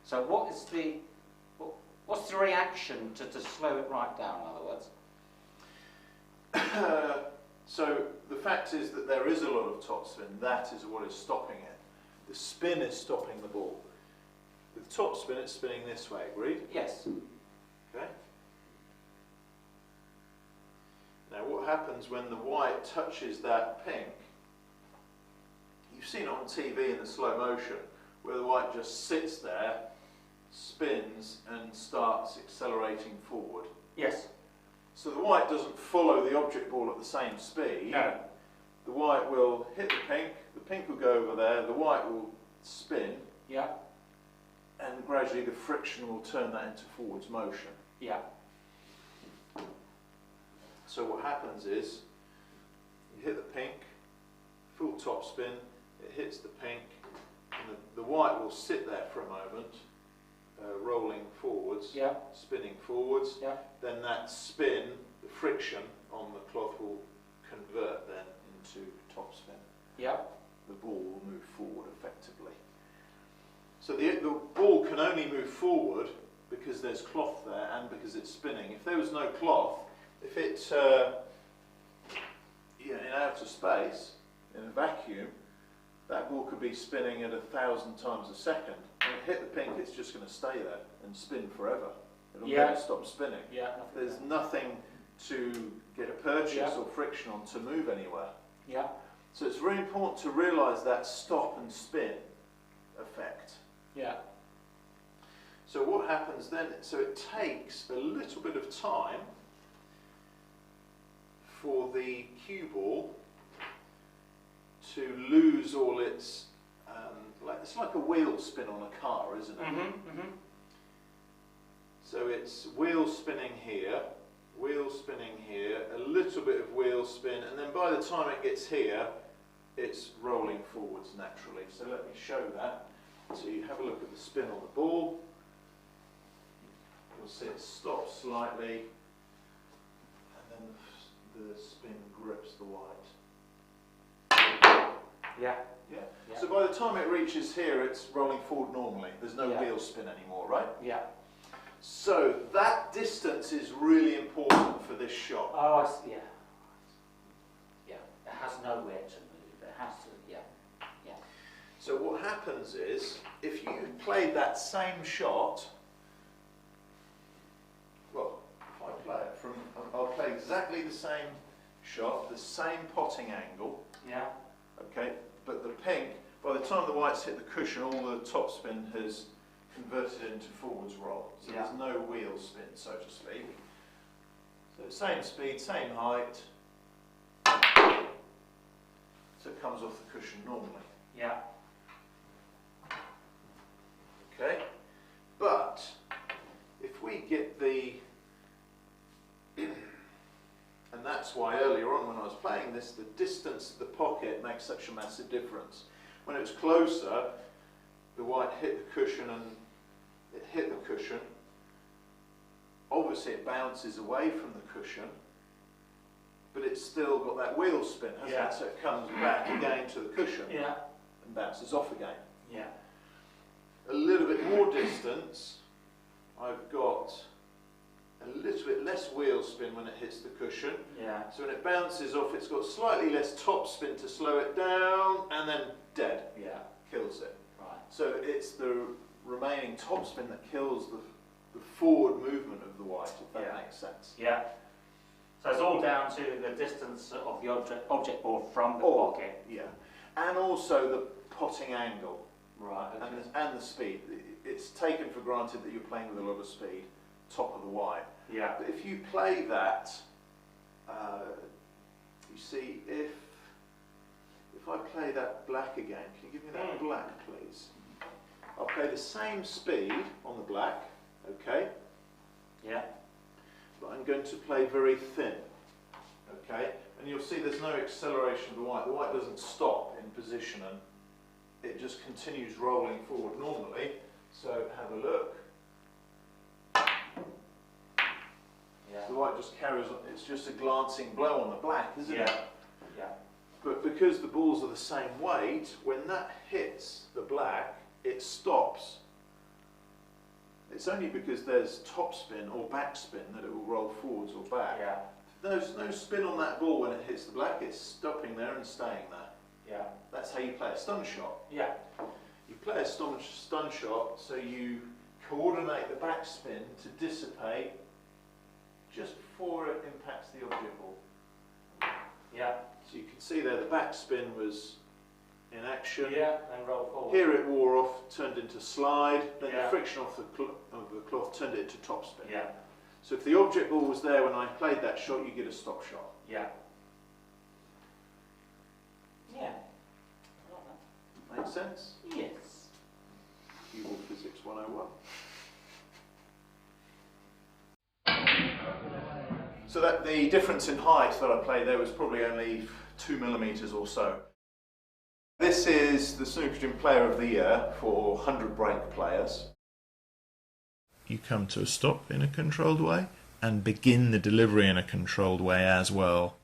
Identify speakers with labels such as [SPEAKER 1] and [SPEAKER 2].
[SPEAKER 1] So what's the reaction to slow it right down, in other words?
[SPEAKER 2] So the fact is that there is a lot of topspin. That is what is stopping it. The spin is stopping the ball. With topspin, it's spinning this way. Agreed?
[SPEAKER 1] Yes.
[SPEAKER 2] Okay. Now, what happens when the white touches that pink? You've seen it on TV in the slow motion, where the white just sits there, spins, and starts accelerating forward.
[SPEAKER 1] Yes.
[SPEAKER 2] So the white doesn't follow the object ball at the same speed.
[SPEAKER 1] No.
[SPEAKER 2] The white will hit the pink will go over there, the white will spin,
[SPEAKER 1] Yeah.
[SPEAKER 2] and gradually the friction will turn that into forwards motion.
[SPEAKER 1] Yeah.
[SPEAKER 2] So what happens is, you hit the pink, full top spin, it hits the pink, and the white will sit there for a moment, rolling forwards,
[SPEAKER 1] Yeah.
[SPEAKER 2] spinning forwards.
[SPEAKER 1] Yeah.
[SPEAKER 2] Then that spin, the friction on the cloth will convert then into top spin.
[SPEAKER 1] Yeah.
[SPEAKER 2] The ball will move forward effectively. So the ball can only move forward because there's cloth there and because it's spinning. If there was no cloth, if it's in outer space, in a vacuum, that ball could be spinning at 1,000 times a second. When it hit the pink, it's just going to stay there and spin forever. It'll never stop spinning.
[SPEAKER 1] Yeah.
[SPEAKER 2] There's nothing to get a purchase or friction on to move anywhere.
[SPEAKER 1] Yeah.
[SPEAKER 2] So it's very important to realise that stop and spin effect.
[SPEAKER 1] Yeah.
[SPEAKER 2] So what happens then, so it takes a little bit of time for the cue ball to lose all its, it's like a wheel spin on a car, isn't it?
[SPEAKER 1] Mm-hmm. Mm-hmm.
[SPEAKER 2] So it's wheel spinning here, a little bit of wheel spin, and then by the time it gets here, it's rolling forwards naturally. So let me show that. So you have a look at the spin on the ball. You'll see it stops slightly, and then the spin grips the white.
[SPEAKER 1] Yeah.
[SPEAKER 2] Yeah. So by the time it reaches here, it's rolling forward normally. There's no wheel spin anymore, right?
[SPEAKER 1] Yeah.
[SPEAKER 2] So that distance is really important for this shot.
[SPEAKER 1] Oh, I see. Yeah. Yeah. It has nowhere to move. It has to. Yeah. Yeah.
[SPEAKER 2] So what happens is, if you played that same shot, well, if I play it from, I'll play exactly the same shot, the same potting angle.
[SPEAKER 1] Yeah.
[SPEAKER 2] Okay, but the pink, by the time the white's hit the cushion, all the topspin has converted into forwards roll. So there's no wheel spin, so to speak. So same speed, same height. So it comes off the cushion normally.
[SPEAKER 1] Yeah.
[SPEAKER 2] Okay, but if we get the, and that's why earlier on when I was playing this, the distance to the pocket makes such a massive difference. When it was closer, the white hit the cushion and it hit the cushion. Obviously it bounces away from the cushion, but it's still got that wheel spin, hasn't it? So it comes back again to the cushion and bounces off again.
[SPEAKER 1] Yeah.
[SPEAKER 2] A little bit more distance, I've got a little bit less wheel spin when it hits the cushion.
[SPEAKER 1] Yeah.
[SPEAKER 2] So when it bounces off, it's got slightly less top spin to slow it down, and then dead.
[SPEAKER 1] Yeah.
[SPEAKER 2] Kills it.
[SPEAKER 1] Right.
[SPEAKER 2] So it's the remaining top spin that kills the forward movement of the white, if that makes sense.
[SPEAKER 1] Yeah. So it's all down to the distance of the object ball from the pocket.
[SPEAKER 2] Yeah. And also the potting angle.
[SPEAKER 1] Right. Okay.
[SPEAKER 2] And the speed. It's taken for granted that you're playing with a lot of speed, top of the white.
[SPEAKER 1] Yeah.
[SPEAKER 2] But if you play that, you see, if I play that black again, can you give me that black, please? I'll play the same speed on the black, okay?
[SPEAKER 1] Yeah.
[SPEAKER 2] But I'm going to play very thin, okay? And you'll see there's no acceleration of the white. The white doesn't stop in position, and it just continues rolling forward normally. So have a look.
[SPEAKER 1] Yeah.
[SPEAKER 2] The white just carries on. It's just a glancing blow on the black, isn't it?
[SPEAKER 1] Yeah.
[SPEAKER 2] But because the balls are the same weight, when that hits the black, it stops. It's only because there's topspin or backspin that it will roll forwards or back.
[SPEAKER 1] Yeah.
[SPEAKER 2] There's no spin on that ball when it hits the black, it's stopping there and staying there.
[SPEAKER 1] Yeah.
[SPEAKER 2] That's how you play a stun shot.
[SPEAKER 1] Yeah.
[SPEAKER 2] You play a stun shot so you coordinate the backspin to dissipate just before it impacts the object ball.
[SPEAKER 1] Yeah.
[SPEAKER 2] So you can see there the backspin was in action.
[SPEAKER 1] Yeah, then roll forward.
[SPEAKER 2] Here it wore off, turned into slide, then
[SPEAKER 1] Yeah.
[SPEAKER 2] the friction off the cloth turned it into topspin.
[SPEAKER 1] Yeah.
[SPEAKER 2] So if the object ball was there when I played that shot, you get a stop shot.
[SPEAKER 1] Yeah. Yeah.
[SPEAKER 2] Make sense?
[SPEAKER 1] Yes.
[SPEAKER 2] Cue Physics 101. So that the difference in height that I played there was probably only 2 millimeters or so. This is the Snooker Gym Player of the Year for 100 break players. You come to a stop in a controlled way and begin the delivery in a controlled way as well.